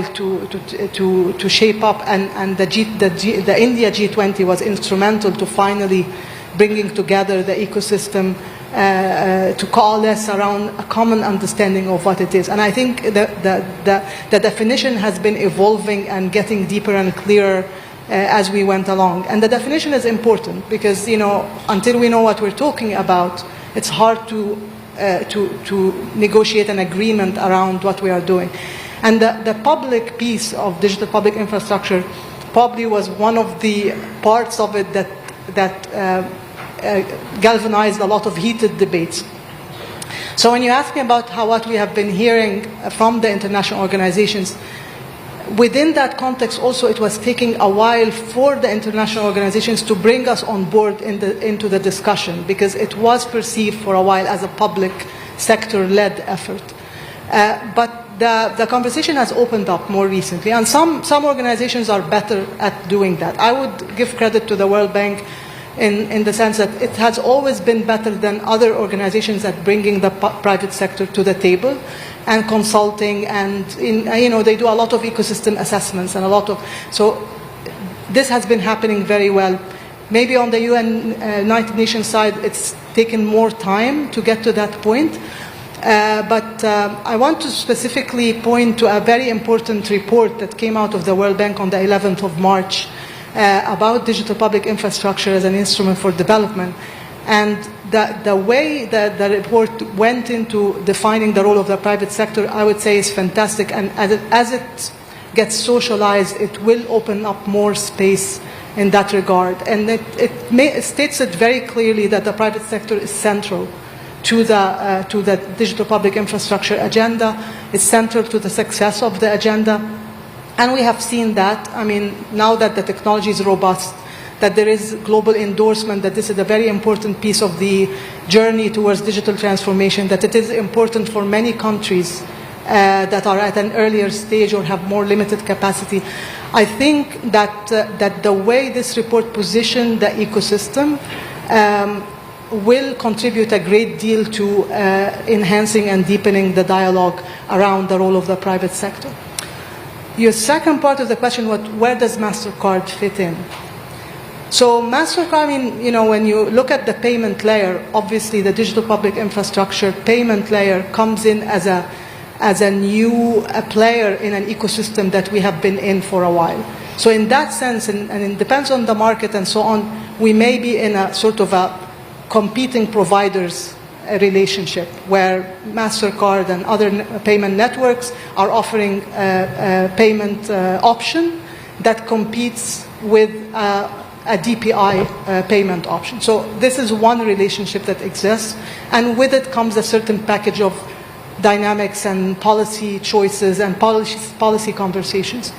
to shape up, and the India G20 was instrumental to finally bringing together the ecosystem to coalesce around a common understanding of what it is. And I think the definition has been evolving and getting deeper and clearer as we went along. And the definition is important because, until we know what we're talking about, it's hard to negotiate an agreement around what we are doing. And the public piece of digital public infrastructure probably was one of the parts of it that galvanized a lot of heated debates. So when you ask me about what we have been hearing from the international organizations, within that context also it was taking a while for the international organizations to bring us on board into the discussion, because it was perceived for a while as a public sector-led effort. But the conversation has opened up more recently, and some organizations are better at doing that. I would give credit to the World Bank in the sense that it has always been better than other organizations at bringing the private sector to the table and consulting, and they do a lot of ecosystem assessments and a lot of, so this has been happening very well. Maybe on the United Nations side it's taken more time to get to that point. But I want to specifically point to a very important report that came out of the World Bank on the 11th of March about digital public infrastructure as an instrument for development. And the way that the report went into defining the role of the private sector, I would say, is fantastic. And as it gets socialized, it will open up more space in that regard. And it states it very clearly that the private sector is central to the digital public infrastructure agenda. It's central to the success of the agenda. And we have seen that, now that the technology is robust, that there is global endorsement that this is a very important piece of the journey towards digital transformation, that it is important for many countries that are at an earlier stage or have more limited capacity. I think that the way this report positioned the ecosystem will contribute a great deal to enhancing and deepening the dialogue around the role of the private sector. Your second part of the question was, where does Mastercard fit in? So Mastercard, when you look at the payment layer, obviously the digital public infrastructure payment layer comes in as a new player in an ecosystem that we have been in for a while. So in that sense, and it depends on the market and so on, we may be in a sort of a competing providers relationship where Mastercard and other payment networks are offering a payment option that competes with a DPI payment option. So this is one relationship that exists, and with it comes a certain package of dynamics and policy choices and policy conversations.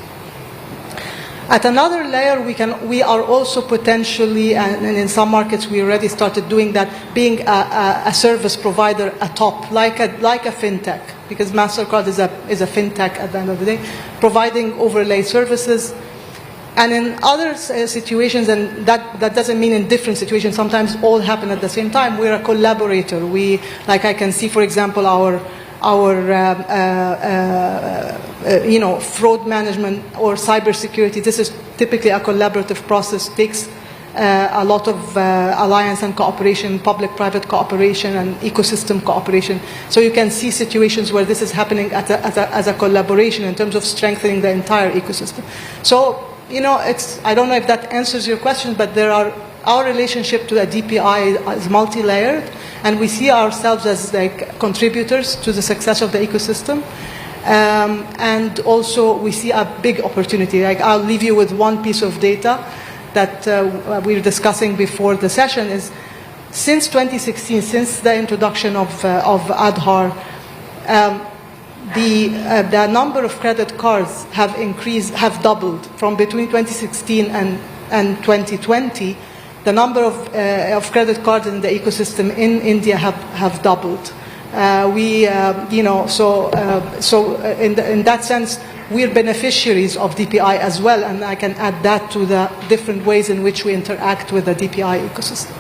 At another layer, we are also potentially, and in some markets we already started doing that, being a service provider atop, like a fintech, because Mastercard is a fintech at the end of the day, providing overlay services. And in other situations, and that doesn't mean in different situations, sometimes all happen at the same time, we're a collaborator. Like I can see, for example, our fraud management or cybersecurity. This is typically a collaborative process, takes a lot of alliance and cooperation, public-private cooperation and ecosystem cooperation. So you can see situations where this is happening as a collaboration in terms of strengthening the entire ecosystem. So, I don't know if that answers your question, but our relationship to the DPI is multi-layered, and we see ourselves as contributors to the success of the ecosystem. And also we see a big opportunity. I'll leave you with one piece of data that we were discussing before the session is, since 2016, since the introduction of Aadhaar, the number of credit cards have doubled from between 2016 and 2020. The number of credit cards in the ecosystem in India have doubled. So in that sense, we're beneficiaries of DPI as well, and I can add that to the different ways in which we interact with the DPI ecosystem.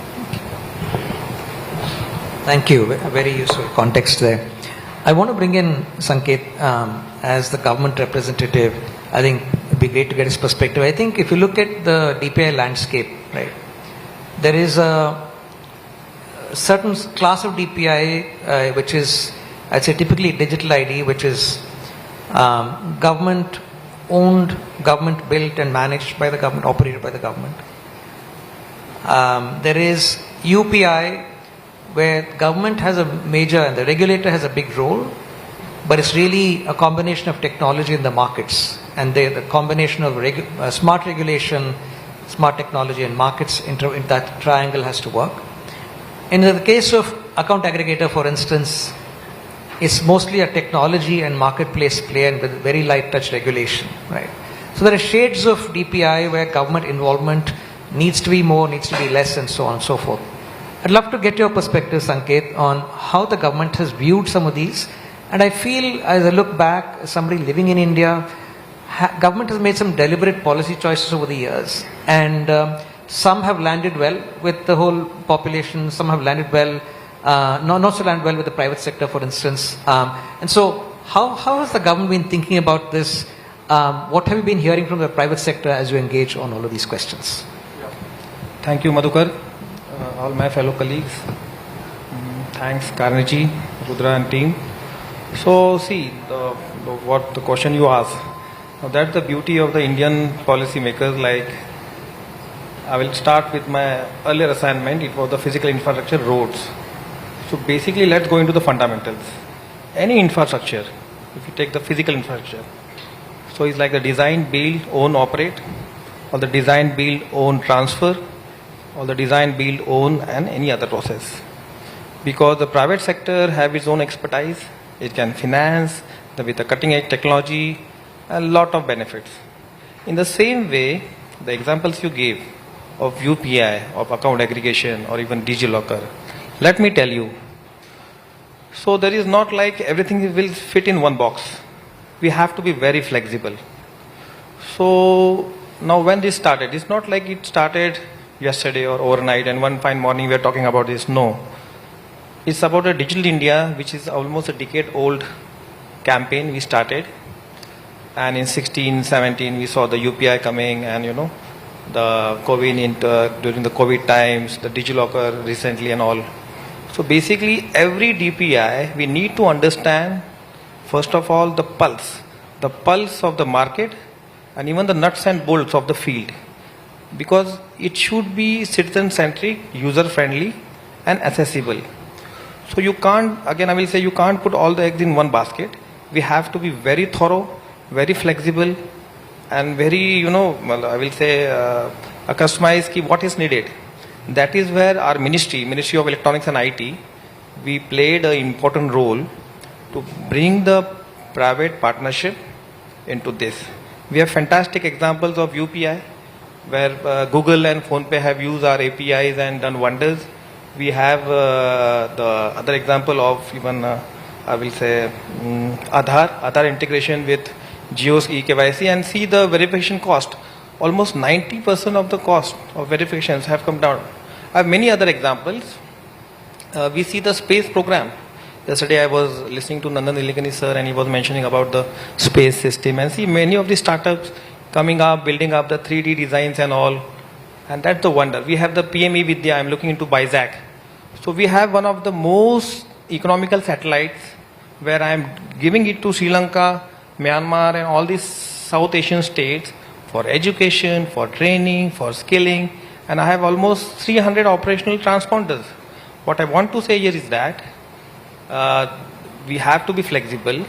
Thank you. A very useful context there. I want to bring in Sanket as the government representative. I think it'd be great to get his perspective. I think if you look at the DPI landscape, right, there is a certain class of DPI which is, I'd say, typically digital ID, which is government owned, government built and managed by the government, operated by the government. There is UPI, where government has a major and the regulator has a big role, but it's really a combination of technology in the markets, and the combination of smart regulation, smart technology and markets, in that triangle has to work. In the case of account aggregator, for instance, it's mostly a technology and marketplace play and with very light touch regulation, right? So there are shades of DPI where government involvement needs to be more, needs to be less, and so on and so forth. I'd love to get your perspective, Sanket, on how the government has viewed some of these. And I feel, as I look back, as somebody living in India, government has made some deliberate policy choices over the years. And some have landed well with the whole population, some have landed well, not so landed well with the private sector, for instance. And so, how has the government been thinking about this? What have you been hearing from the private sector as you engage on all of these questions? Thank you, Madhukar, all my fellow colleagues. Thanks, Carnegie, Rudra and team. So, see, what the question you asked, that's the beauty of the Indian policy makers. Like, I will start with my earlier assignment. It was the physical infrastructure, roads. So basically, let's go into the fundamentals. Any infrastructure, if you take the physical infrastructure, so it's like the design, build, own, operate, or the design, build, own, transfer, or the design, build, own, and any other process. Because the private sector have its own expertise, it can finance with the cutting edge technology, a lot of benefits. In the same way, the examples you gave of UPI, of account aggregation, or even DigiLocker, let me tell you. So there is not like everything will fit in one box. We have to be very flexible. So now when this started, it's not like it started yesterday or overnight and one fine morning we are talking about this. No. It's about a digital India, which is almost a decade old campaign we started. And in 16, 17, we saw the UPI coming and, the COVID during the COVID times, the DigiLocker recently and all. So basically, every DPI, we need to understand, first of all, the pulse of the market and even the nuts and bolts of the field. Because it should be citizen-centric, user-friendly and accessible. So you can't, again I will say, you can't put all the eggs in one basket. We have to be very thorough, very flexible and very, I will say, customized what is needed. That is where our Ministry of Electronics and IT, we played an important role to bring the private partnership into this. We have fantastic examples of UPI, where Google and PhonePe have used our APIs and done wonders. We have the other example of even, I will say, Aadhaar integration with Jio's eKYC, and see the verification cost. Almost 90% of the cost of verifications have come down. I have many other examples. We see the space program. Yesterday I was listening to Nandan Nilekani sir and he was mentioning about the space system, and see many of the startups coming up, building up the 3D designs and all. And that's the wonder. We have the PME Vidya, I'm looking into BISAC. So we have one of the most economical satellites where I'm giving it to Sri Lanka, Myanmar and all these South Asian states for education, for training, for skilling, and I have almost 300 operational transponders. What I want to say here is that we have to be flexible,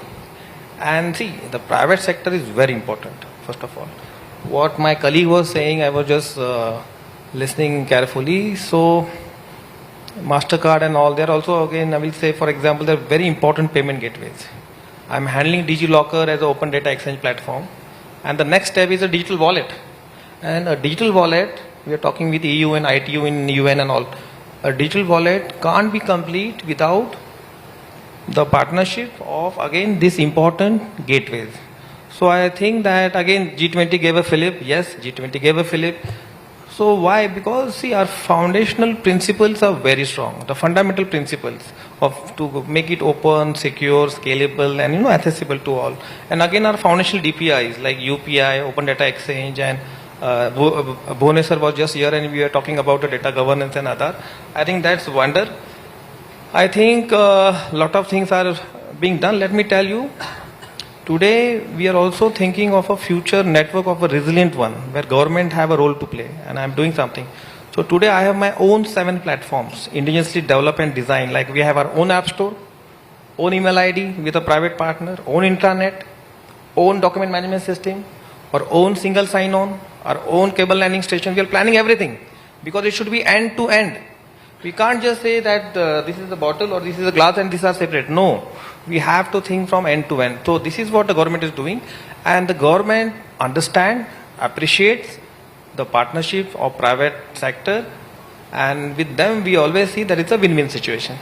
and see, the private sector is very important, first of all. What my colleague was saying, I was just listening carefully. So Mastercard and all, they're also, again, I will say, for example, they're very important payment gateways. I'm handling DigiLocker as an open data exchange platform. And the next step is a digital wallet. And a digital wallet, we are talking with EU and ITU in UN and all. A digital wallet can't be complete without the partnership of, again, these important gateways. So I think that, again, G20 gave a fillip. Yes, G20 gave a fillip. So why? Because see, our foundational principles are very strong. The fundamental principles of to make it open, secure, scalable, and accessible to all. And again, our foundational DPIs like UPI, Open Data Exchange, and Bhubaneswar was just here, and we were talking about the data governance and other. I think that's wonder. I think a lot of things are being done. Let me tell you. Today, we are also thinking of a future network of a resilient one, where government have a role to play, and I'm doing something. So today, I have my own 7 platforms, indigenously developed and designed. Like we have our own app store, own email ID with a private partner, own intranet, own document management system, our own single sign-on, our own cable landing station. We are planning everything because it should be end-to-end. We can't just say that this is the bottle or this is the glass and these are separate. No. We have to think from end to end. So this is what the government is doing, and the government understands, appreciates the partnership of private sector, and with them we always see that it's a win-win situation.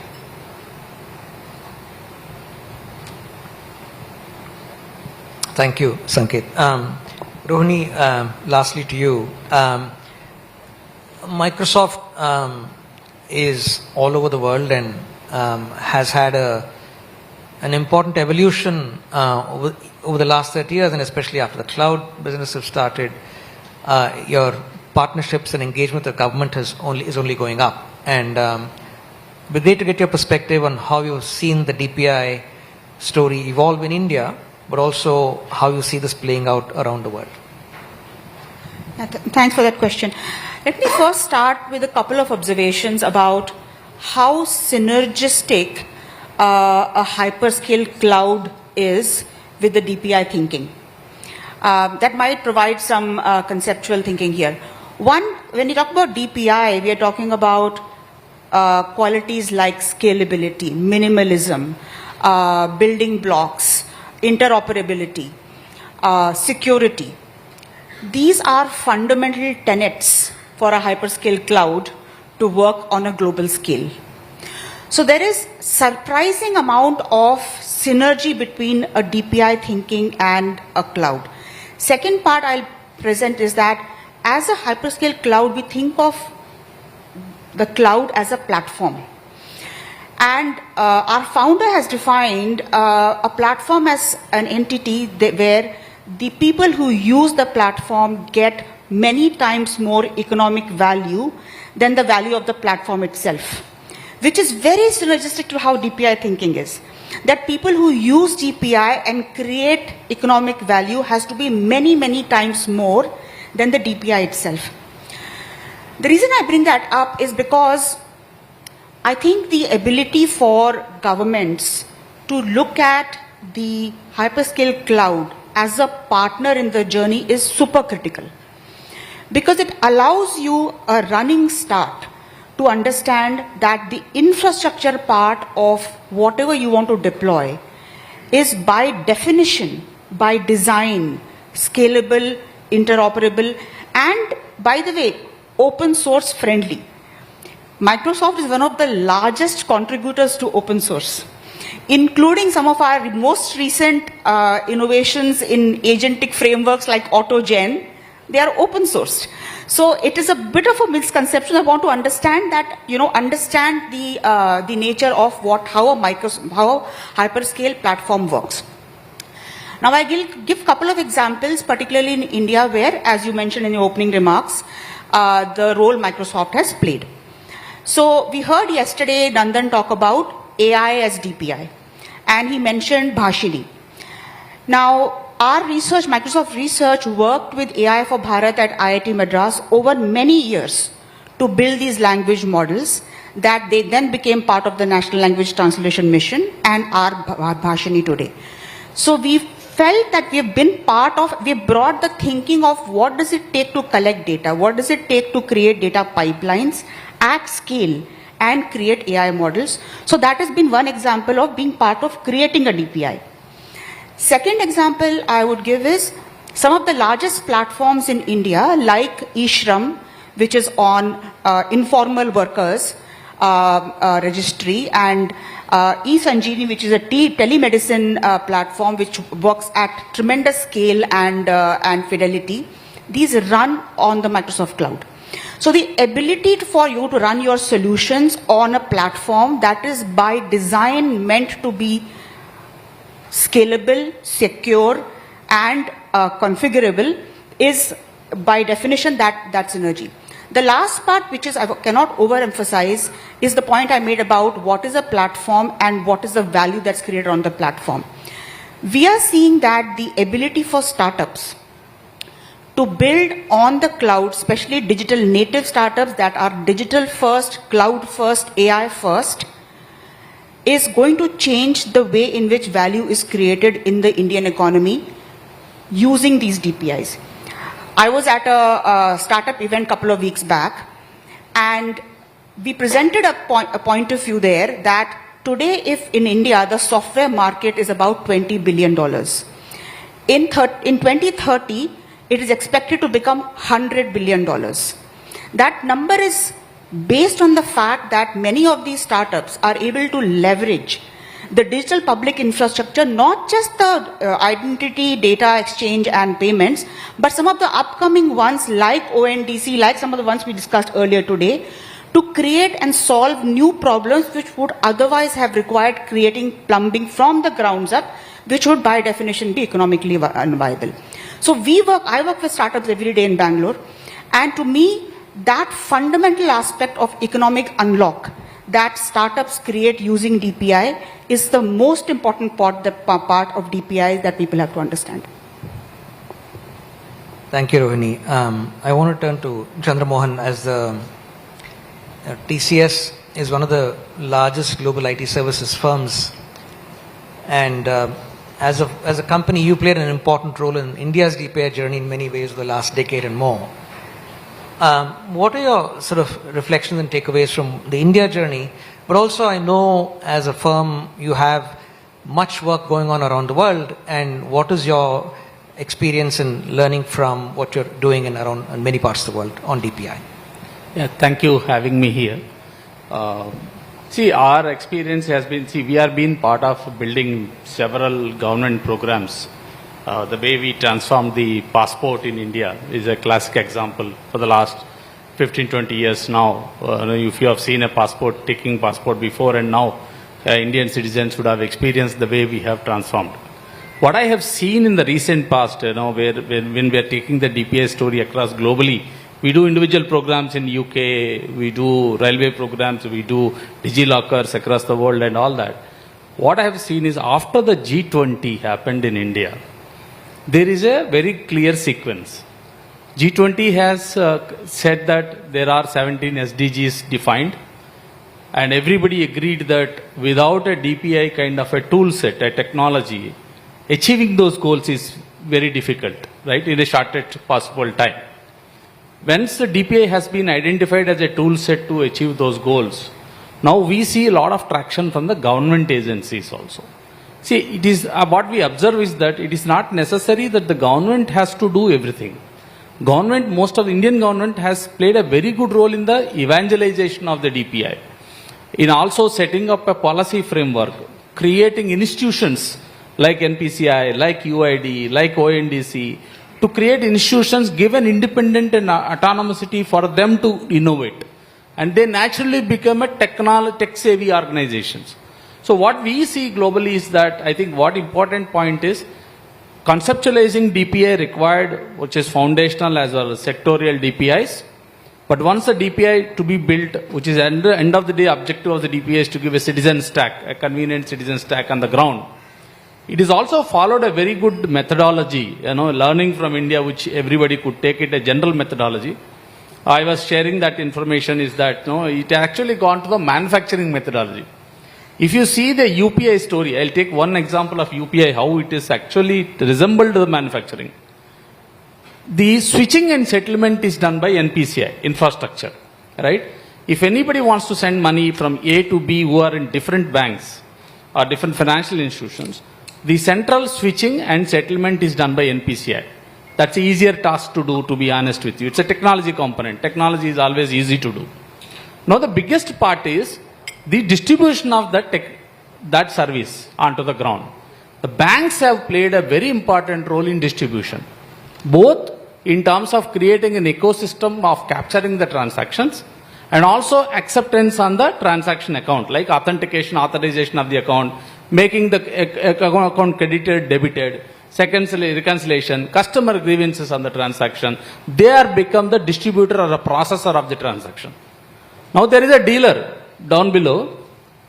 Thank you, Sanket. Rohini, lastly to you. Microsoft is all over the world and has had an important evolution over the last 30 years, and especially after the cloud business have started. Your partnerships and engagement with the government is only going up. And it'd be great to get your perspective on how you've seen the DPI story evolve in India, but also how you see this playing out around the world. Thanks for that question. Let me first start with a couple of observations about how synergistic a hyperscale cloud is with the DPI thinking. That might provide some conceptual thinking here. One, when you talk about DPI, we are talking about qualities like scalability, minimalism, building blocks, interoperability, security. These are fundamental tenets for a hyperscale cloud to work on a global scale. So there is surprising amount of synergy between a DPI thinking and a cloud. Second part I'll present is that as a hyperscale cloud, we think of the cloud as a platform. And our founder has defined a platform as an entity where the people who use the platform get many times more economic value than the value of the platform itself, which is very synergistic to how DPI thinking is. That people who use DPI and create economic value has to be many, many times more than the DPI itself. The reason I bring that up is because I think the ability for governments to look at the hyperscale cloud as a partner in the journey is super critical, because it allows you a running start to understand that the infrastructure part of whatever you want to deploy is by definition, by design, scalable, interoperable, and by the way, open source friendly. Microsoft is one of the largest contributors to open source, including some of our most recent innovations in agentic frameworks like AutoGen. They are open sourced. So it is a bit of a misconception. I want to understand that, understand the nature of how a hyperscale platform works. Now I will give a couple of examples, particularly in India, where, as you mentioned in your opening remarks, the role Microsoft has played. So we heard yesterday Nandan talk about AI as DPI, and he mentioned Bhashini. Now, our research, Microsoft Research, worked with AI for Bharat at IIT Madras over many years to build these language models that they then became part of the National Language Translation Mission and our Bhashini today. So we felt that we brought the thinking of what does it take to collect data, what does it take to create data pipelines at scale and create AI models. So that has been one example of being part of creating a DPI. Second example I would give is some of the largest platforms in India, like eShram, which is on informal workers registry, and eSanjeevani, which is a telemedicine platform which works at tremendous scale and fidelity. These run on the Microsoft Cloud. So the ability for you to run your solutions on a platform that is by design meant to be scalable, secure, and configurable is by definition that synergy. The last part, which is I cannot overemphasize, is the point I made about what is a platform and what is the value that's created on the platform. We are seeing that the ability for startups to build on the cloud, especially digital native startups that are digital first, cloud first, AI first, is going to change the way in which value is created in the Indian economy using these DPIs. I was at a startup event a couple of weeks back, and we presented a point of view there that today, if in India the software market is about $20 billion, in 2030 it is expected to become $100 billion. That number is based on the fact that many of these startups are able to leverage the digital public infrastructure, not just the identity, data exchange and payments, but some of the upcoming ones like ONDC, like some of the ones we discussed earlier today, to create and solve new problems which would otherwise have required creating plumbing from the grounds up, which would by definition be economically unviable. So I work with startups every day in Bangalore, and to me, that fundamental aspect of economic unlock that startups create using DPI is the most important part of DPI that people have to understand. Thank you, Rohini. I want to turn to Chandramohan. As the TCS is one of the largest global IT services firms, and as a company, you played an important role in India's DPI journey in many ways over the last decade and more. What are your sort of reflections and takeaways from the India journey? But also, I know as a firm, you have much work going on around the world, and what is your experience in learning from what you're doing in many parts of the world on DPI? Yeah, thank you for having me here. Our experience has been, we have been part of building several government programs. The way we transformed the passport in India is a classic example for the last 15-20 years now. If you have seen a taking passport before and now, Indian citizens would have experienced the way we have transformed. What I have seen in the recent past, when we are taking the DPI story across globally, we do individual programs in UK, we do railway programs, we do DigiLockers across the world and all that. What I have seen is after the G20 happened in India, there is a very clear sequence. G20 has said that there are 17 SDGs defined, and everybody agreed that without a DPI kind of a tool set, a technology, achieving those goals is very difficult, right, in the shortest possible time. Once the DPI has been identified as a tool set to achieve those goals, now we see a lot of traction from the government agencies also. See, it is what we observe is that it is not necessary that the government has to do everything. Most of the Indian government has played a very good role in the evangelization of the DPI, in also setting up a policy framework, creating institutions like NPCI, like UID, like ONDC, to create institutions given independent and autonomousity for them to innovate. And they naturally become a tech-savvy organizations. So what we see globally is that I think what important point is conceptualizing DPI required, which is foundational as well as sectorial DPIs. But once the DPI to be built, which is at the end of the day objective of the DPI is to give a citizen stack, a convenient citizen stack on the ground. It is also followed a very good methodology, learning from India, which everybody could take it a general methodology. I was sharing that information is that it actually gone to the manufacturing methodology. If you see the UPI story, I'll take one example of UPI, how it is actually resembled to the manufacturing. The switching and settlement is done by NPCI, infrastructure, right? If anybody wants to send money from A to B who are in different banks or different financial institutions, the central switching and settlement is done by NPCI. That's an easier task to do, to be honest with you. It's a technology component. Technology is always easy to do. Now the biggest part is the distribution of that service onto the ground. The banks have played a very important role in distribution, both in terms of creating an ecosystem of capturing the transactions and also acceptance on the transaction account, like authentication, authorization of the account, making the account credited, debited, secondly reconciliation, customer grievances on the transaction. They are become the distributor or a processor of the transaction. Now there is a dealer down below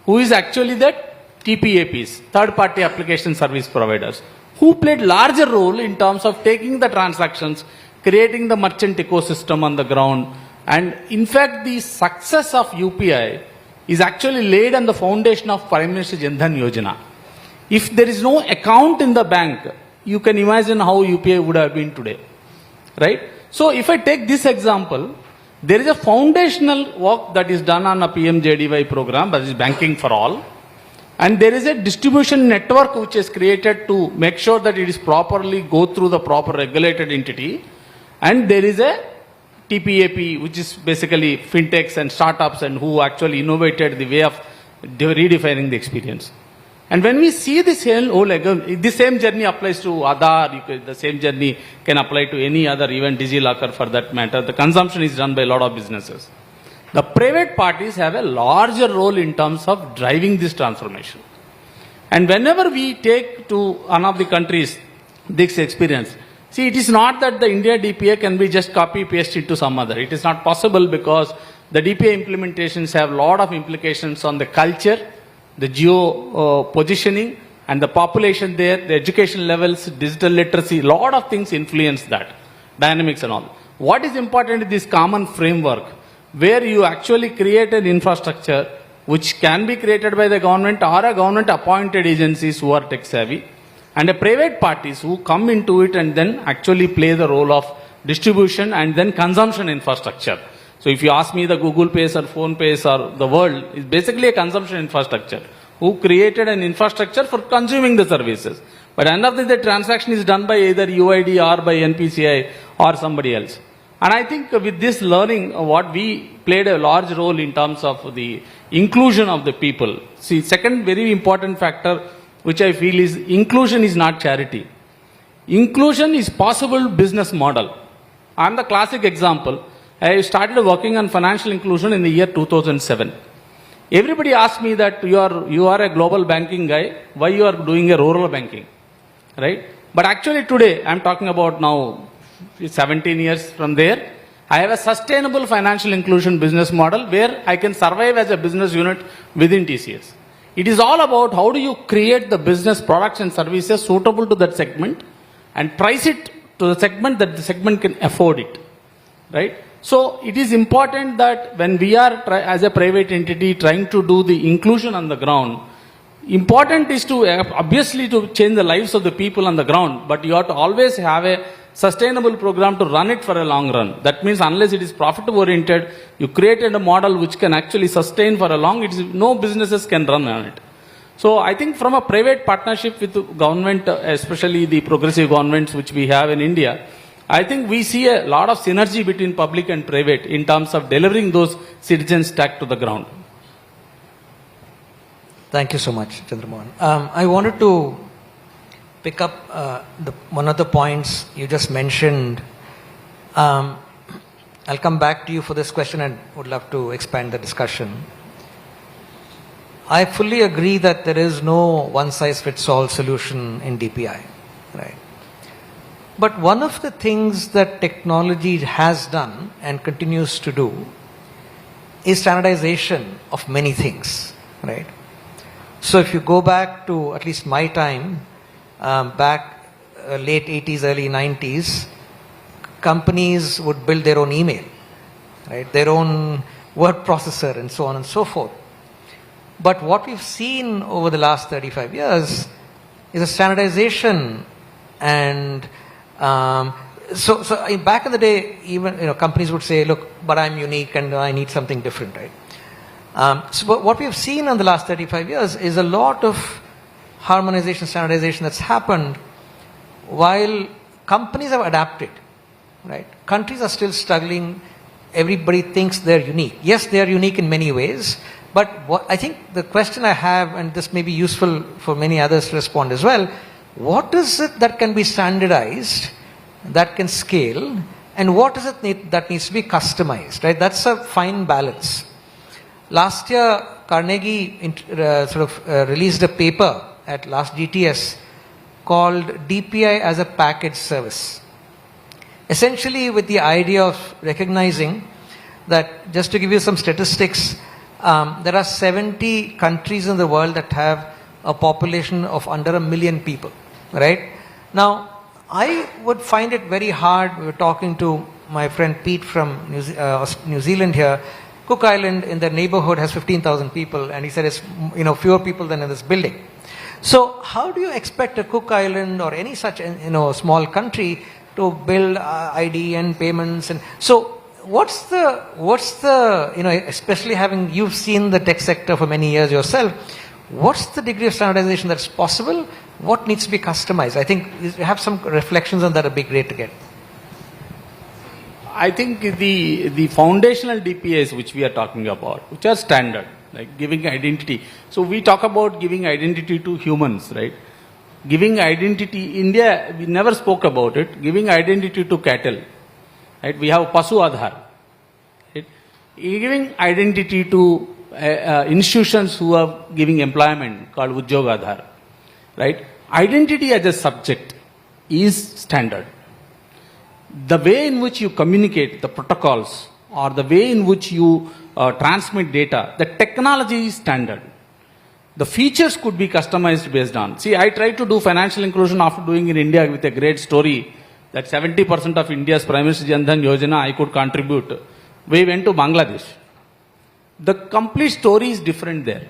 who is actually the TPAPs, third party application service providers, who played larger role in terms of taking the transactions, creating the merchant ecosystem on the ground. And in fact, the success of UPI is actually laid on the foundation of Prime Minister Jan Dhan Yojana. If there is no account in the bank, you can imagine how UPI would have been today, right? So if I take this example, there is a foundational work that is done on a PMJDY program, that is Banking for All. And there is a distribution network which is created to make sure that it is properly go through the proper regulated entity. And there is a TPAP, which is basically fintechs and startups and who actually innovated the way of redefining the experience. And when we see this the same journey applies to Aadhaar, the same journey can apply to any other, even DigiLocker for that matter. The consumption is done by a lot of businesses. The private parties have a larger role in terms of driving this transformation. And whenever we take to one of the countries this experience, see, it is not that the India DPA can be just copy pasted to some other. It is not possible because the DPA implementations have a lot of implications on the culture, the geo positioning and the population there, the education levels, digital literacy, lot of things influence that, dynamics and all. What is important is this common framework where you actually create an infrastructure which can be created by the government or a government appointed agencies who are tech savvy and a private parties who come into it and then actually play the role of distribution and then consumption infrastructure. So if you ask me, the Google Pays or Phone Pays or the world is basically a consumption infrastructure who created an infrastructure for consuming the services. But end of the transaction is done by either UID or by NPCI or somebody else. And I think with this learning, what we played a large role in terms of the inclusion of the people. See, second very important factor which I feel is inclusion is not charity. Inclusion is possible business model. I am the classic example. I started working on financial inclusion in the year 2007. Everybody asked me that you are a global banking guy, why you are doing a rural banking, right? But actually today, I am talking about now 17 years from there, I have a sustainable financial inclusion business model where I can survive as a business unit within TCS. It is all about how do you create the business products and services suitable to that segment and price it to the segment that the segment can afford it, right? So it is important that when we are as a private entity trying to do the inclusion on the ground, important is to obviously to change the lives of the people on the ground, but you have to always have a sustainable program to run it for a long run. That means unless it is profit oriented, you created a model which can actually sustain for a long, no businesses can run on it. So I think from a private partnership with the government, especially the progressive governments which we have in India, I think we see a lot of synergy between public and private in terms of delivering those citizens stack to the ground. Thank you so much, Chandramohan. I wanted to pick up one of the points you just mentioned. I'll come back to you for this question and would love to expand the discussion. I fully agree that there is no one-size-fits-all solution in DPI, right? But one of the things that technology has done and continues to do is standardization of many things, right? So if you go back to at least my time, late 80s, early 90s, companies would build their own email, right? Their own word processor and so on and so forth. But what we've seen over the last 35 years is a standardization and so back in the day, even companies would say, "Look, but I'm unique and I need something different," right? So what we have seen in the last 35 years is a lot of harmonization, standardization that's happened, while companies have adapted, right? Countries are still struggling. Everybody thinks they're unique. Yes, they are unique in many ways, but what I think the question I have, and this may be useful for many others to respond as well. What is it that can be standardized that can scale, and what is it that needs to be customized, right? That's a fine balance. Last year, Carnegie released a paper at last GTS called DPI as a package service. Essentially with the idea of recognizing that, just to give you some statistics, there are 70 countries in the world that have a population of under 1 million people, right? Now, I would find it very hard. We were talking to my friend Pete from New Zealand here. Cook Island in their neighborhood has 15,000 people, and he said it's fewer people than in this building. So how do you expect a Cook Island or any such small country to build ID and payments? And so what's the especially having you've seen the tech sector for many years yourself, what's the degree of standardization that's possible? What needs to be customized? I think you have some reflections on that would be great to get. I think the foundational DPAs which we are talking about, which are standard, like giving identity. So we talk about giving identity to humans, right? Giving identity, India, we never spoke about it, giving identity to cattle, right? We have Pasu Aadhaar, right? Giving identity to institutions who are giving employment called Udyog Aadhaar, right? Identity as a subject is standard. The way in which you communicate, the protocols, or the way in which you transmit data, the technology is standard. The features could be customized based on. See, I tried to do financial inclusion after doing in India with a great story that 70% of India's Prime Minister Jan Dhan Yojana I could contribute. We went to Bangladesh. The complete story is different there,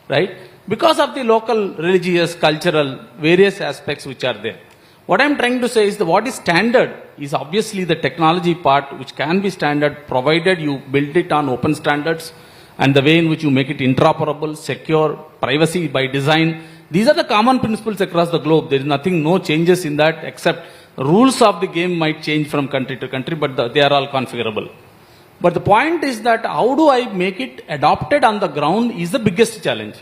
right? Because of the local religious, cultural, various aspects which are there. What I'm trying to say is that what is standard is obviously the technology part, which can be standard provided you build it on open standards and the way in which you make it interoperable, secure, privacy by design. These are the common principles across the globe. There is nothing, no changes in that, except rules of the game might change from country to country, but they are all configurable. But the point is that how do I make it adopted on the ground is the biggest challenge.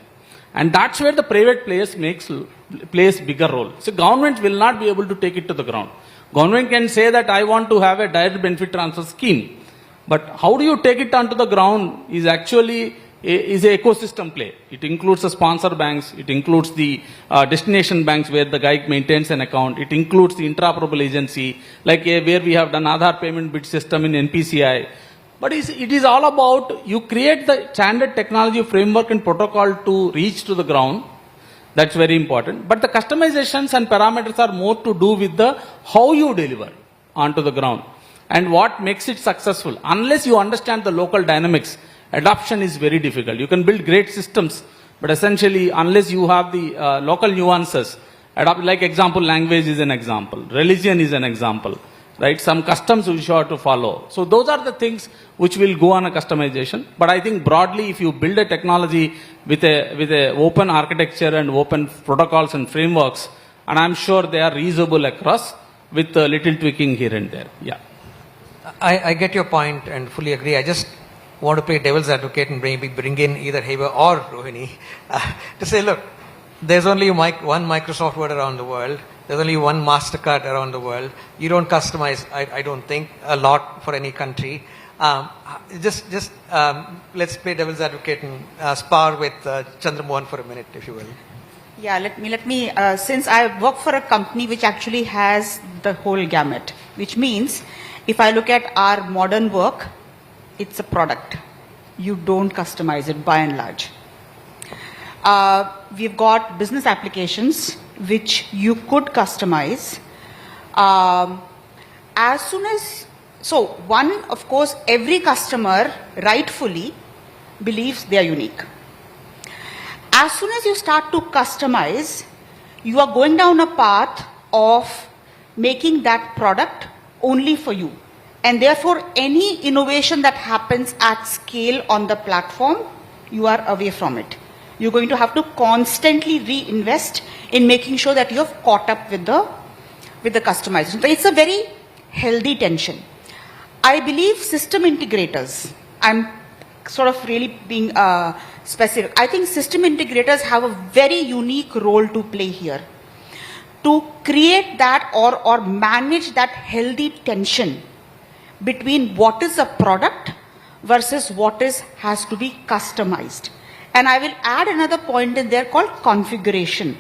And that's where the private players plays bigger role. So government will not be able to take it to the ground. Government can say that I want to have a direct benefit transfer scheme. But how do you take it onto the ground is actually is an ecosystem play. It includes the sponsor banks. It includes the destination banks where the guy maintains an account. It includes the interoperable agency, like where we have done Aadhaar payment bid system in NPCI. But it is all about you create the standard technology framework and protocol to reach to the ground. That's very important. But the customizations and parameters are more to do with the how you deliver onto the ground and what makes it successful. Unless you understand the local dynamics, adoption is very difficult. You can build great systems, but essentially unless you have the local nuances, like example, language is an example, religion is an example. Right, some customs we have to follow. So those are the things which will go on a customization. But I think broadly, if you build a technology with a open architecture and open protocols and frameworks, and I'm sure they are reusable across with a little tweaking here and there. Yeah, I get your point and fully agree. I just want to play devil's advocate and bring in either Heba or Rohini to say, look, there's only one Microsoft Word around the world. There's only one Mastercard around the world. You don't customize, I don't think, a lot for any country. Let's play devil's advocate and spar with Chandramohan for a minute, if you will. Yeah, let me since I work for a company which actually has the whole gamut, which means if I look at our modern work, it's a product. You don't customize it by and large. We've got business applications which you could customize. As soon as, so one, of course, every customer rightfully believes they are unique. As soon as you start to customize, you are going down a path of making that product only for you. And therefore, any innovation that happens at scale on the platform, you are away from it. You're going to have to constantly reinvest in making sure that you have caught up with the customization. So it's a very healthy tension. I believe system integrators, I'm sort of really being specific. I think system integrators have a very unique role to play here. to create that or manage that healthy tension between what is a product versus what has to be customized. And I will add another point in there called configuration.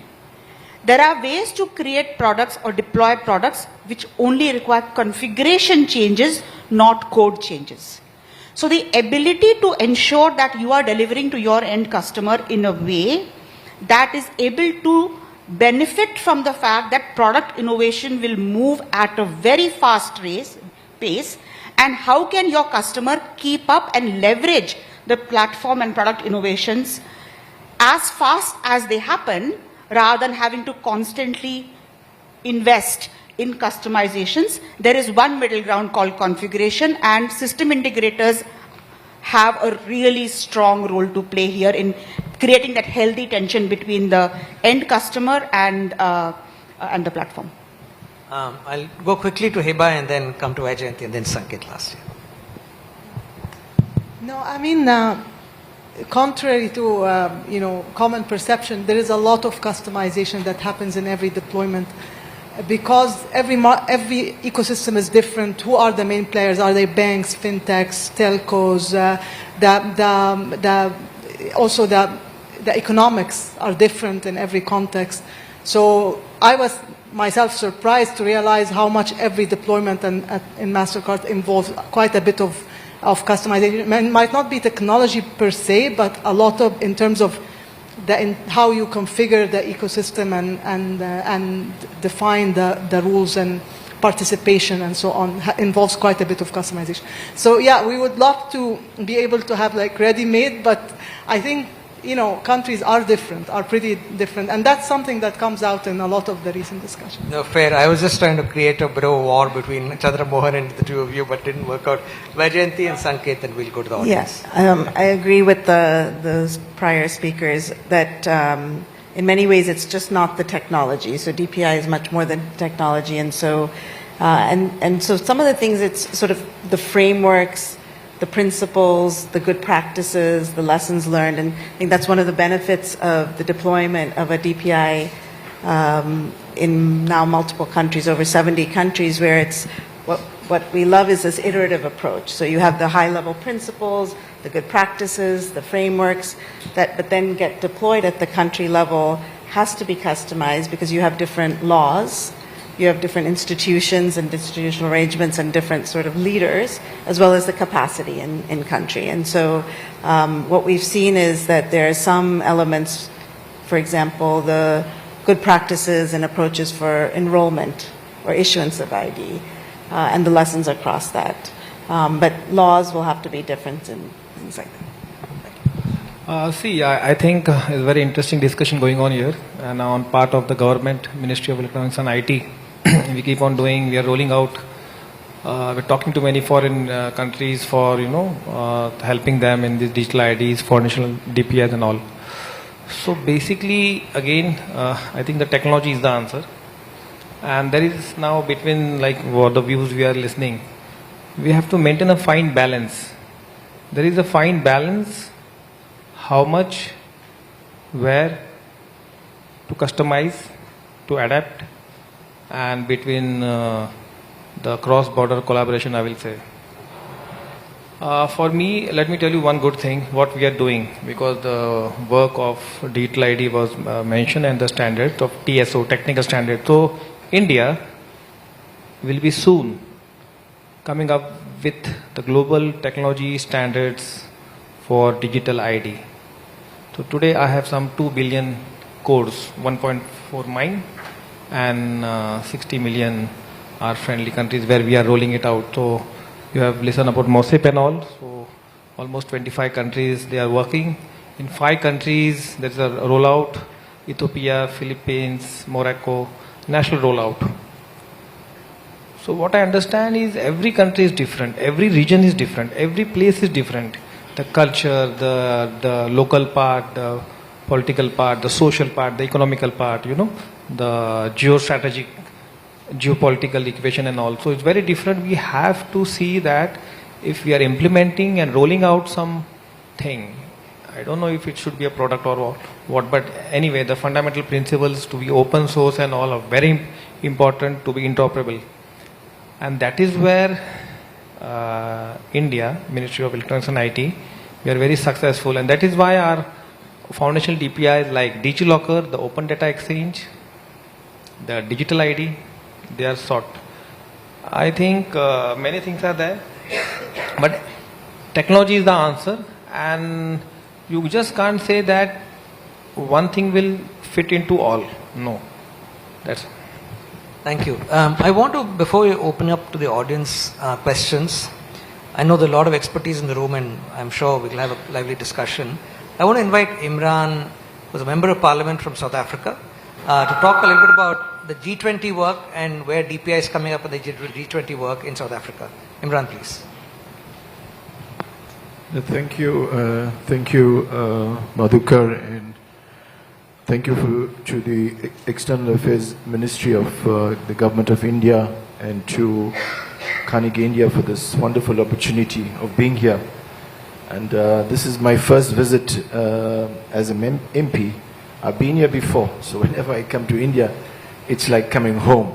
There are ways to create products or deploy products which only require configuration changes, not code changes. So the ability to ensure that you are delivering to your end customer in a way that is able to benefit from the fact that product innovation will move at a very fast pace, and how can your customer keep up and leverage the platform and product innovations as fast as they happen, rather than having to constantly invest in customizations. There is one middle ground called configuration, and system integrators have a really strong role to play here in creating that healthy tension between the end customer and the platform. I'll go quickly to Hiba and then come to Ajayanti and then Sanket last year. No, I mean, contrary to common perception, there is a lot of customization that happens in every deployment, because every ecosystem is different. Who are the main players? Are they banks, fintechs, telcos? Also the economics are different in every context. So I was myself surprised to realize how much every deployment in Mastercard involves quite a bit of customization. It might not be technology per se, but a lot of in terms of how you configure the ecosystem and define the rules and participation and so on involves quite a bit of customization. So yeah, we would love to be able to have like ready-made, but I think countries are pretty different, and that's something that comes out in a lot of the recent discussion. No, fair. I was just trying to create a bit of a war between Chandra Mohan and the two of you, but didn't work out. Vajayanti and Sanket, and we'll go to the audience. Yes, I agree with the prior speakers that in many ways it's just not the technology. So DPI is much more than technology, and so so some of the things, it's sort of the frameworks, the principles, the good practices, the lessons learned, and I think that's one of the benefits of the deployment of a DPI in now multiple countries, over 70 countries, where it's what we love is this iterative approach. So you have the high-level principles, the good practices, the frameworks, but then get deployed at the country level has to be customized because you have different laws. You have different institutions and institutional arrangements and different sort of leaders, as well as the capacity in country. And so what we've seen is that there are some elements, for example, the good practices and approaches for enrollment or issuance of ID, and the lessons across that. But laws will have to be different and things like that. I think it's a very interesting discussion going on here, and on part of the government, Ministry of Electronics and IT. We keep on doing, we are rolling out, we're talking to many foreign countries for, helping them in these digital IDs, for national DPIs and all. So basically, again, I think the technology is the answer. And there is now between what the views we are listening, we have to maintain a fine balance. There is a fine balance, how much, where to customize, to adapt, and between the cross-border collaboration, I will say. For me, let me tell you one good thing, what we are doing, because the work of digital ID was mentioned and the standard of TSO, technical standard. So India will be soon coming up with the global technology standards for digital ID. So today I have some 2 billion codes, 1.4 mine, and 60 million are friendly countries where we are rolling it out. So you have listened about MOSIP and all. So almost 25 countries they are working. In 5 countries there is a rollout: Ethiopia, Philippines, Morocco, national rollout. So what I understand is every country is different, every region is different, every place is different. The culture, the local part, the political part, the social part, the economical part, the geostrategic, geopolitical equation and all. So it's very different. We have to see that if we are implementing and rolling out something, I don't know if it should be a product or what, but anyway, the fundamental principles to be open source and all are very important to be interoperable. And that is where India, Ministry of Electronics and IT, we are very successful. And that is why our foundational DPIs like DigiLocker, the Open Data Exchange, the Digital ID, they are sought. I think many things are there, but technology is the answer, and you just can't say that one thing will fit into all. No, that's. Thank you. I want to, before we open up to the audience questions, I know there are a lot of expertise in the room, and I'm sure we'll have a lively discussion. I want to invite Imran, who's a member of parliament from South Africa, to talk a little bit about the G20 work and where DPI is coming up with the G20 work in South Africa. Imran, please. Thank you, Madhukar, and thank you to the External Affairs Ministry of the Government of India and to Carnegie India for this wonderful opportunity of being here. And this is my first visit as an MP. I've been here before, so whenever I come to India, it's like coming home.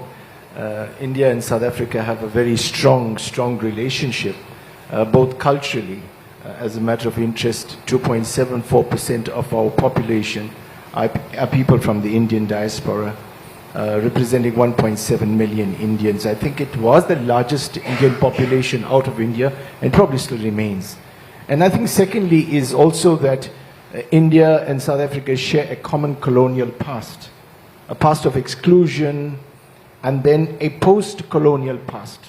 India and South Africa have a very strong relationship, both culturally. As a matter of interest, 2.74% of our population are people from the Indian diaspora, representing 1.7 million Indians. I think it was the largest Indian population out of India and probably still remains. And I think secondly is also that India and South Africa share a common colonial past, a past of exclusion, and then a post-colonial past,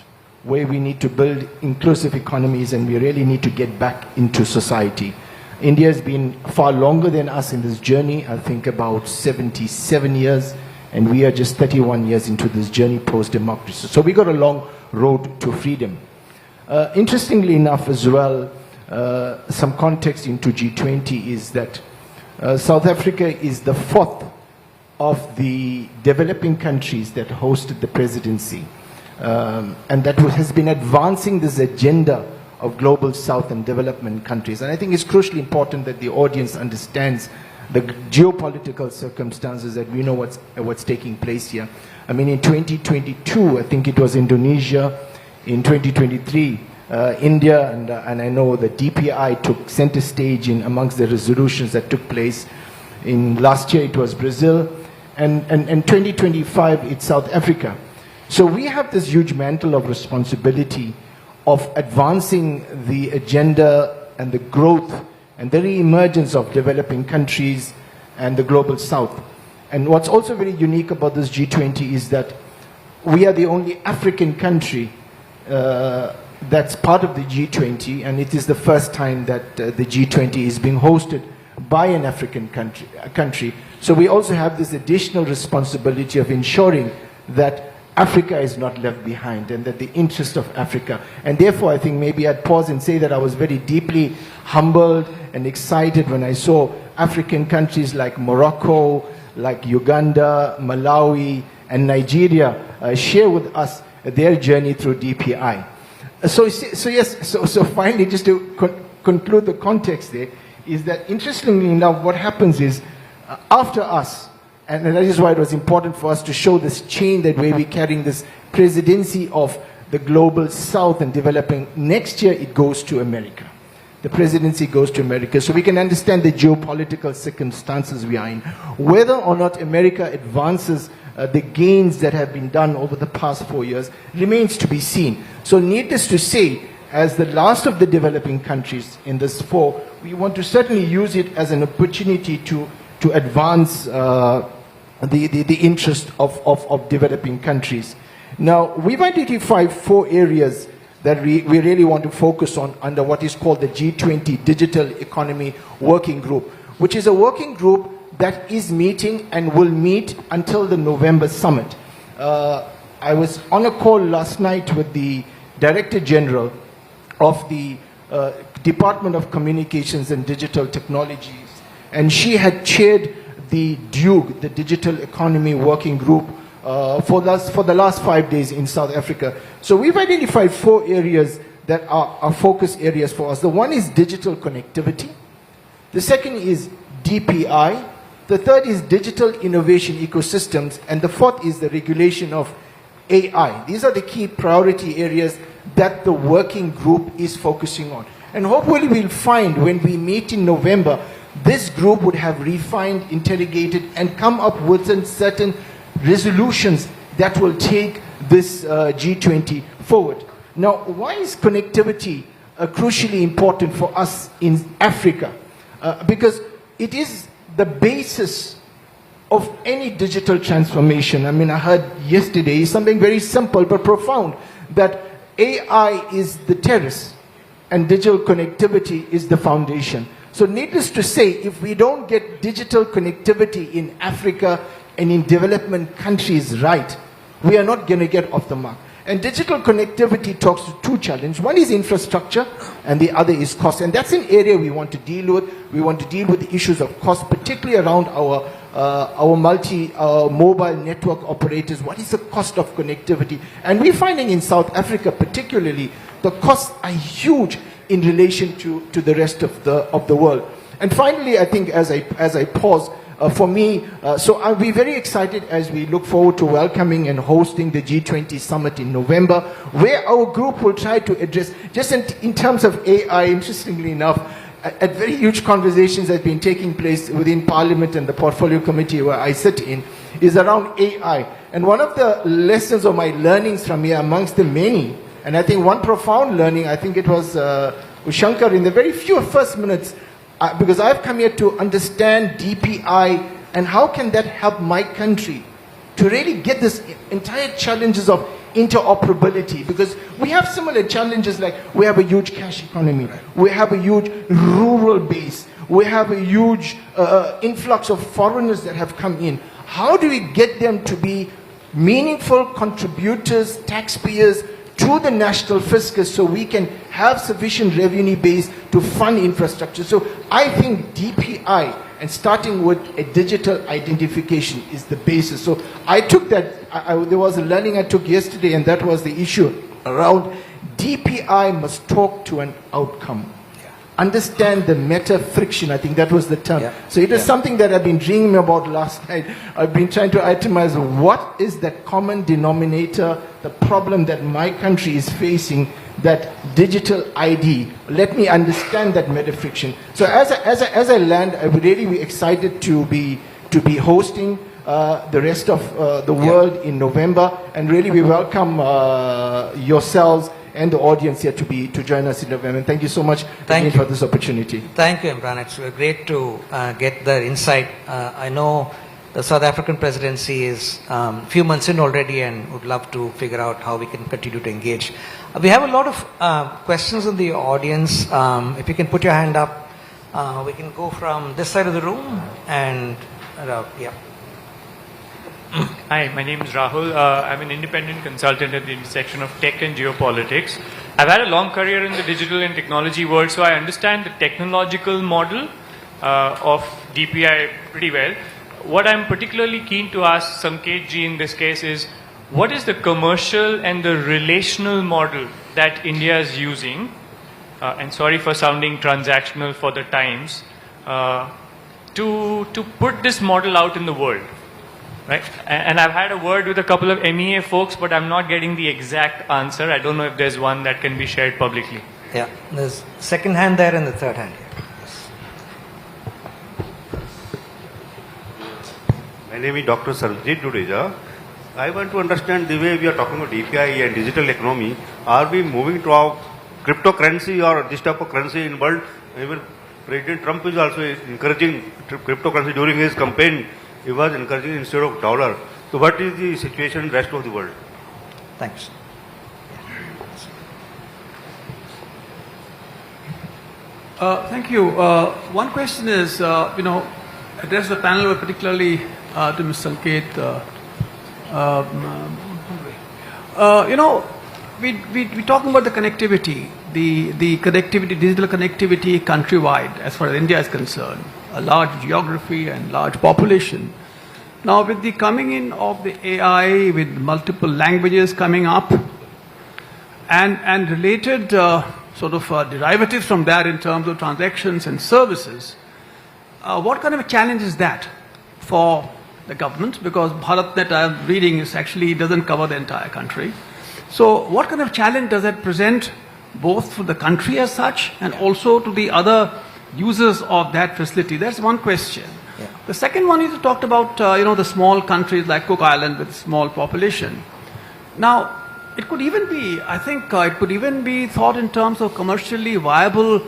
where we need to build inclusive economies and we really need to get back into society. India has been far longer than us in this journey, I think about 77 years, and we are just 31 years into this journey post-democracy. So we got a long road to freedom. Interestingly enough as well, some context into G20 is that South Africa is the fourth of the developing countries that hosted the presidency. And that has been advancing this agenda of global south and development countries. And I think it's crucially important that the audience understands the geopolitical circumstances, that we know what's taking place here. I mean, in 2022, I think it was Indonesia. In 2023, India, and I know the DPI took center stage in amongst the resolutions that took place. In last year, it was Brazil. And 2025, it's South Africa. So we have this huge mantle of responsibility of advancing the agenda and the growth and the re-emergence of developing countries and the global south. And what's also very unique about this G20 is that we are the only African country that's part of the G20, and it is the first time that the G20 is being hosted by an African country. So we also have this additional responsibility of ensuring that Africa is not left behind and that the interest of Africa. And therefore, I think maybe I'd pause and say that I was very deeply humbled and excited when I saw African countries like Morocco, like Uganda, Malawi, and Nigeria share with us their journey through DPI. So finally, just to conclude the context there, is that interestingly enough, what happens is after us, and that is why it was important for us to show this chain that way we're carrying this presidency of the global south and developing. Next year, it goes to America. The presidency goes to America. So we can understand the geopolitical circumstances we are in. Whether or not America advances the gains that have been done over the past 4 years remains to be seen. So needless to say, as the last of the developing countries in this four, we want to certainly use it as an opportunity to advance the interest of developing countries. Now, we've identified 4 areas that we really want to focus on under what is called the G20 Digital Economy Working Group, which is a working group that is meeting and will meet until the November summit. I was on a call last night with the Director General of the Department of Communications and Digital Technologies, and she had chaired the DUG, the Digital Economy Working Group, for the last 5 days in South Africa. So we've identified 4 areas that are focus areas for us. The one is digital connectivity. The second is DPI. The third is digital innovation ecosystems. And the fourth is the regulation of AI. These are the key priority areas that the working group is focusing on. And hopefully we'll find when we meet in November, this group would have refined, interrogated, and come up with certain resolutions that will take this G20 forward. Now, why is connectivity crucially important for us in Africa? Because it is the basis of any digital transformation. I mean, I heard yesterday something very simple but profound, that AI is the terrace and digital connectivity is the foundation. So needless to say, if we don't get digital connectivity in Africa and in development countries right, we are not going to get off the mark. And digital connectivity talks to two challenges. One is infrastructure and the other is cost. And that's an area we want to deal with. We want to deal with the issues of cost, particularly around our mobile network operators. What is the cost of connectivity? And we're finding in South Africa particularly, the costs are huge in relation to the rest of the world. And finally, I think as I pause, for me, so I'll be very excited as we look forward to welcoming and hosting the G20 summit in November, where our group will try to address, just in terms of AI, interestingly enough, at very huge conversations that have been taking place within Parliament and the Portfolio Committee where I sit in, is around AI. And one of the lessons of my learnings from here, amongst the many, and I think one profound learning, I think it was Shankar in the very few first minutes, because I've come here to understand DPI and how can that help my country to really get this entire challenges of interoperability, because we have similar challenges, like we have a huge cash economy, we have a huge rural base, we have a huge influx of foreigners that have come in. How do we get them to be meaningful contributors, taxpayers, to the national fiscus so we can have sufficient revenue base to fund infrastructure? So I think DPI and starting with a digital identification is the basis. So I took that, there was a learning I took yesterday, and that was the issue around DPI must talk to an outcome. Understand the meta friction, I think that was the term. Yeah. So it is something that I've been dreaming about last night. I've been trying to itemize what is that common denominator, the problem that my country is facing, that digital ID. Let me understand that meta friction. So as I land, I would really be excited to be hosting the rest of the world in November, and really we welcome yourselves and the audience here to join us in November. And thank you so much again for this opportunity. Thank you, Imran. It's great to get the insight. I know the South African presidency is a few months in already and would love to figure out how we can continue to engage. We have a lot of questions in the audience. If you can put your hand up, we can go from this side of the room and yeah. Hi, my name is Rahul. I'm an independent consultant at the intersection of tech and geopolitics. I've had a long career in the digital and technology world, so I understand the technological model of DPI pretty well. What I'm particularly keen to ask Sanket ji in this case is, what is the commercial and the relational model that India is using, and sorry for sounding transactional for the times, to put this model out in the world? Right? And I've had a word with a couple of MEA folks, but I'm not getting the exact answer. I don't know if there's one that can be shared publicly. Yeah, there's second hand there and the third hand here. Yes. My name is Dr. Sarvjit Dudeja. I want to understand the way we are talking about DPI and digital economy. Are we moving to our cryptocurrency or this type of currency in the world? Even President Trump is also encouraging cryptocurrency during his campaign. He was encouraging instead of dollar. So what is the situation in the rest of the world? Thanks. Thank you. One question is, address the panel, particularly to Mr. Sanket. We're talking about the connectivity, the connectivity, digital connectivity countrywide, as far as India is concerned. A large geography and large population. Now, with the coming in of the AI, with multiple languages coming up, and related derivatives from that in terms of transactions and services, what kind of a challenge is that for the government? Because BharatNet, I'm reading, actually doesn't cover the entire country. So what kind of challenge does that present both for the country as such and also to the other users of that facility? That's one question. Yeah. The second one is you talked about, the small countries like Cook Island with small population. Now, it could even be, I think, it could even be thought in terms of commercially viable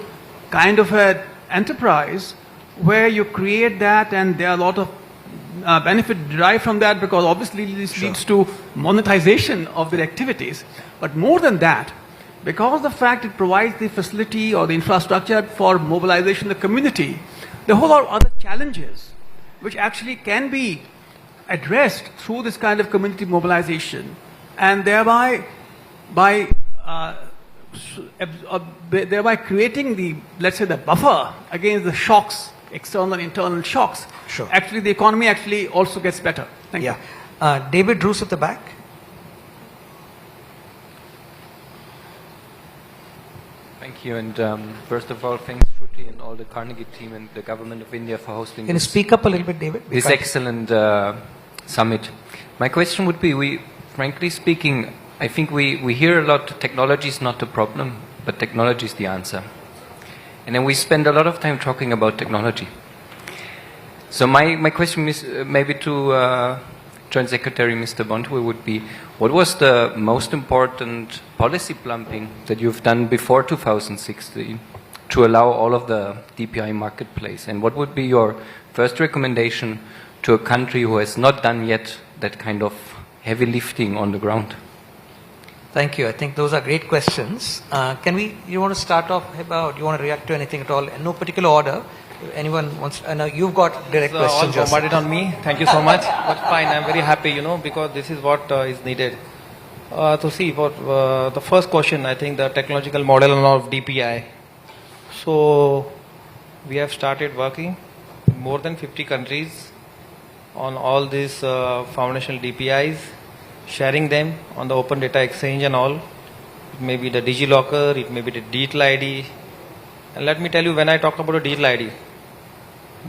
kind of an enterprise where you create that and there are a lot of benefit derived from that, because obviously this leads to monetization of their activities. But more than that, because the fact it provides the facility or the infrastructure for mobilization of the community, there are a whole lot of other challenges which actually can be addressed through this kind of community mobilization, and thereby thereby creating the, let's say, the buffer against the shocks, external and internal shocks. Sure. Actually, the economy actually also gets better. Thank you. David Roos at the back. Thank you, and first of all, thanks Shruti and all the Carnegie team and the government of India for hosting Can you speak up a little bit, David? this excellent summit. My question would be, frankly speaking, I think we hear a lot, technology is not the problem, but technology is the answer. And then we spend a lot of time talking about technology. So my question is maybe to Joint Secretary Mr. Bontwe would be, what was the most important policy plumbing that you've done before 2016 to allow all of the DPI marketplace? And what would be your first recommendation to a country who has not done yet that kind of heavy lifting on the ground? Thank you. I think those are great questions. You want to start off about, you want to react to anything at all? In no particular order. Anyone wants, I know you've got direct questions. All bombarded on me. Thank you so much. But fine, I'm very happy, because this is what is needed. To see, for the first question, I think the technological model of DPI. So, we have started working in more than 50 countries on all these foundational DPIs, sharing them on the open data exchange and all. It may be the DigiLocker, it may be the digital ID. And let me tell you, when I talk about a digital ID,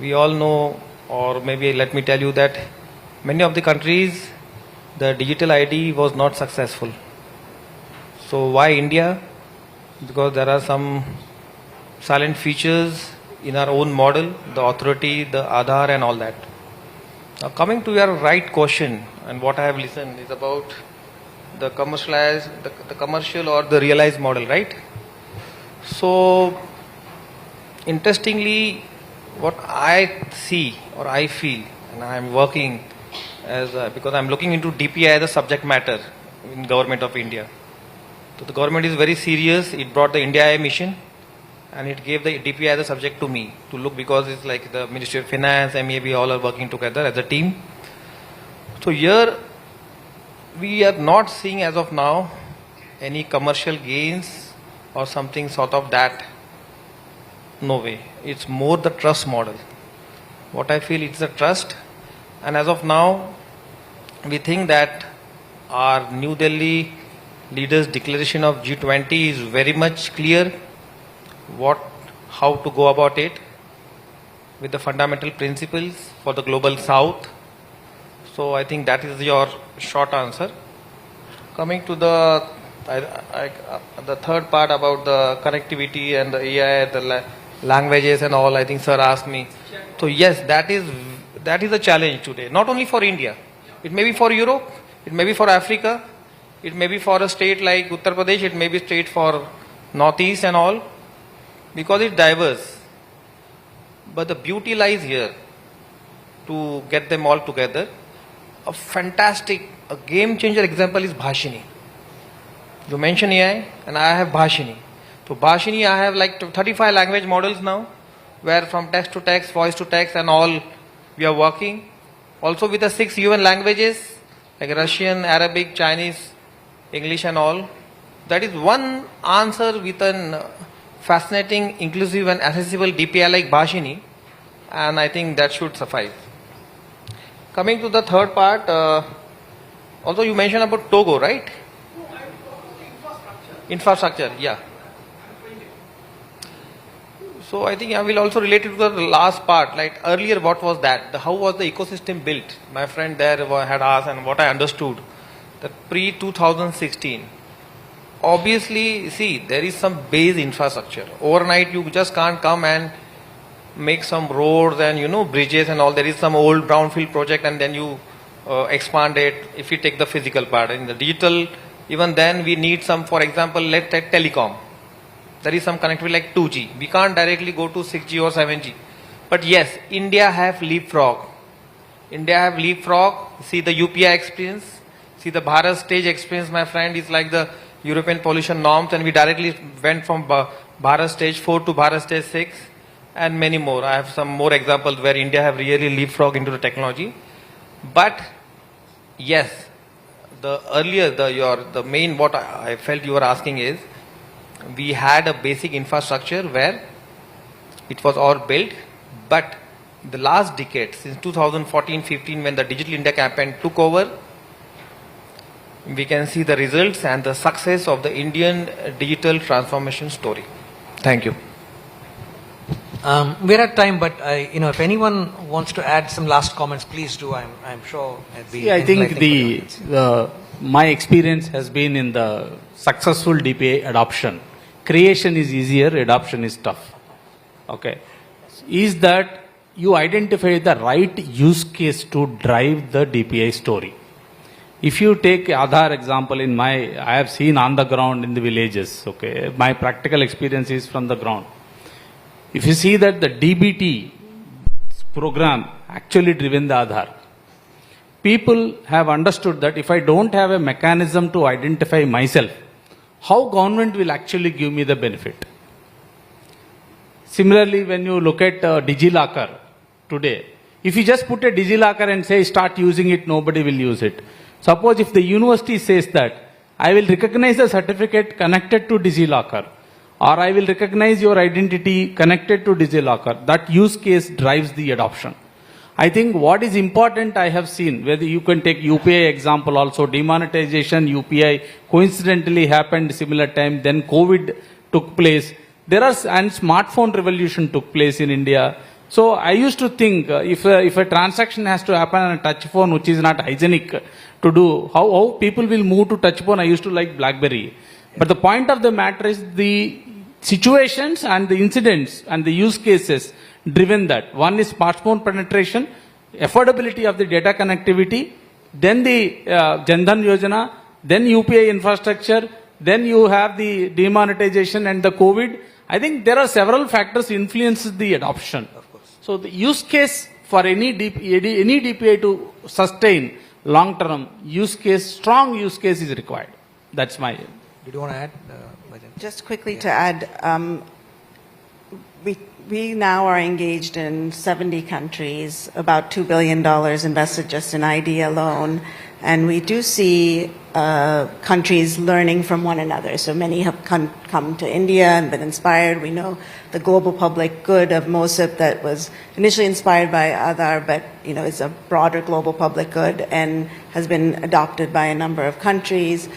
we all know, or maybe let me tell you that many of the countries, the digital ID was not successful. So why India? Because there are some silent features in our own model, the authority, the Aadhaar and all that. Now coming to your right question, and what I have listened is about the commercialized, the commercial or the realized model, right? So interestingly, what I see or I feel, and I am working as because I am looking into DPI as a subject matter in government of India. So the government is very serious. It brought the India mission, and it gave the DPI as a subject to me to look, because it's like the Ministry of Finance, MEAB, all are working together as a team. So here we are not seeing as of now any commercial gains or something sort of that. No way. It's more the trust model. What I feel, it's a trust, and as of now we think that our New Delhi leaders' declaration of G20 is very much clear how to go about it with the fundamental principles for the global south. So I think that is your short answer. Coming to the third part about the connectivity and the AI, the languages and all, I think sir asked me. So yes, that is a challenge today, not only for India. It may be for Europe, it may be for Africa, it may be for a state like Uttar Pradesh, it may be state for Northeast and all, because it's diverse. But the beauty lies here to get them all together. A game changer example is Bhashini. You mentioned AI, and I have Bhashini. So Bhashini, I have like 35 language models now, where from text to text, voice to text and all we are working. Also with the 6 UN languages, like Russian, Arabic, Chinese, English and all. That is one answer with an fascinating, inclusive and accessible DPI like Bhashini, and I think that should suffice. Coming to the third part, also you mentioned about Togo, right? Infrastructure, yeah. So I think I will also relate it to the last part. Like earlier, what was that? How was the ecosystem built? My friend there had asked, and what I understood, that pre-2016, obviously, see, there is some base infrastructure. Overnight, you just can't come and make some roads and bridges and all. There is some old brownfield project, and then you expand it. If you take the physical part, in the digital, even then we need some. For example, let's take telecom. There is some connectivity like 2G. We can't directly go to 6G or 7G. But yes, India have leapfrog. See the UPI experience. See the Bharat stage experience, my friend, is like the European pollution norms, and we directly went from Bharat stage 4 to Bharat stage 6 and many more. I have some more examples where India have really leapfrog into the technology. But yes, the main what I felt you were asking is, we had a basic infrastructure where it was all built, but the last decade, since 2014-15, when the Digital India campaign took over, we can see the results and the success of the Indian digital transformation story. Thank you. We're at time, but if anyone wants to add some last comments, please do. I'm sure it'd be. I think my experience has been in the successful DPI adoption. Creation is easier, adoption is tough. Okay, is that you identify the right use case to drive the DPI story. If you take Aadhaar example, I have seen on the ground in the villages. Okay, my practical experience is from the ground. If you see that the DBT program actually driven the Aadhaar, people have understood that if I don't have a mechanism to identify myself, how government will actually give me the benefit. Similarly, when you look at DigiLocker today, if you just put a DigiLocker and say start using it, nobody will use it. Suppose if the university says that I will recognize the certificate connected to DigiLocker, or I will recognize your identity connected to DigiLocker, that use case drives the adoption. I think what is important, I have seen, whether you can take UPI example also, demonetization, UPI coincidentally happened similar time, then COVID took place. And smartphone revolution took place in India. So I used to think if a transaction has to happen on a touch phone, which is not hygienic to do, how people will move to touch phone. I used to like BlackBerry. But the point of the matter is the situations and the incidents and the use cases driven that. One is smartphone penetration, affordability of the data connectivity, then the Jan Dhan Yojana, then UPI infrastructure, then you have the demonetization and the COVID. I think there are several factors influence the adoption. Of course. So the use case for any DPI to sustain long-term use case, strong use case is required. That's my. Did you want to add? Just quickly to add, we now are engaged in 70 countries, about $2 billion invested just in ID alone, and we do see countries learning from one another. So many have come to India and been inspired. We know the global public good of MOSIP that was initially inspired by Aadhaar, but is a broader global public good and has been adopted by a number of countries.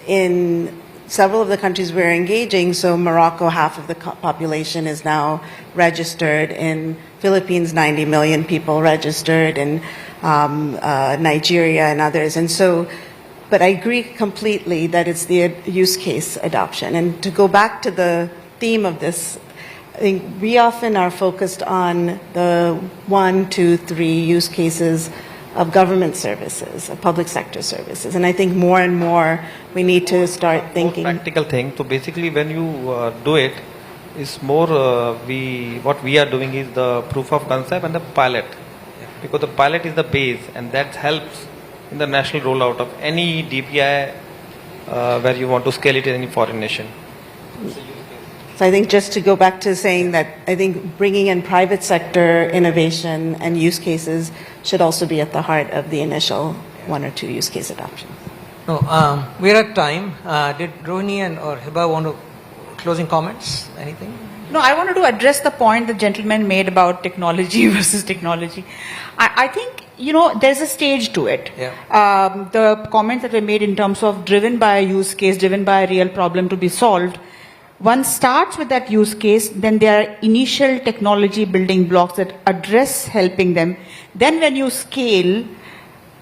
In several of the countries we're engaging, so Morocco, half of the population is now registered. In Philippines, 90 million people registered. In Nigeria and others. And so, but I agree completely that it's the use case adoption. And to go back to the theme of this, I think we often are focused on the 1, 2, 3 use cases of government services, of public sector services. And I think more and more we need to start thinking. More practical thing. So basically when you do it, it's more, what we are doing is the proof of concept and the pilot. Because the pilot is the base and that helps in the national rollout of any DPI where you want to scale it in any foreign nation. So I think just to go back to saying that I think bringing in private sector innovation and use cases should also be at the heart of the initial 1 or 2 use case adoption. No, we're at time. Did Rohini or Hiba want to closing comments? Anything? No, I wanted to address the point the gentleman made about technology versus technology. I think, there's a stage to it. Yeah. The comments that were made in terms of driven by a use case, driven by a real problem to be solved, one starts with that use case, then there are initial technology building blocks that address helping them. Then when you scale,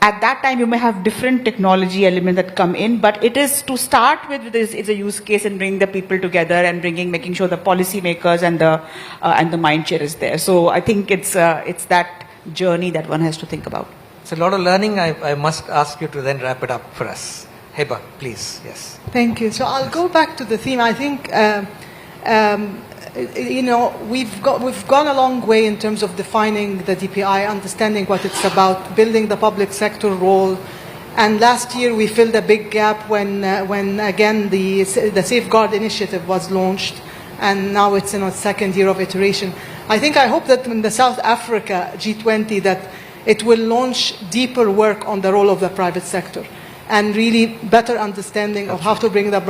at that time you may have different technology elements that come in, but it is to start with, it's a use case and bring the people together and making sure the policy makers and the mind share is there. So I think it's that journey that one has to think about. It's a lot of learning. I must ask you to then wrap it up for us. Heba, please. Yes. Thank you. So I'll go back to the theme. I think, we've gone a long way in terms of defining the DPI, understanding what it's about, building the public sector role. And last year we filled a big gap when again the Safeguard Initiative was launched, and now it's in its second year of iteration. I hope that in the South Africa G20 that it will launch deeper work on the role of the private sector and really better understanding of how to bring the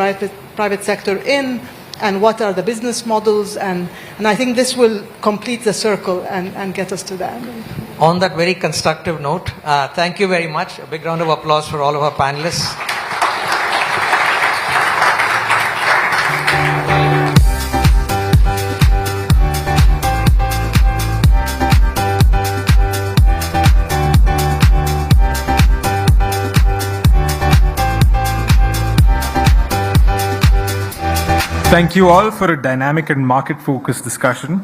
private sector in and what are the business models. And I think this will complete the circle and get us to that. On that very constructive note, thank you very much. A big round of applause for all of our panelists. Thank you all for a dynamic and market-focused discussion.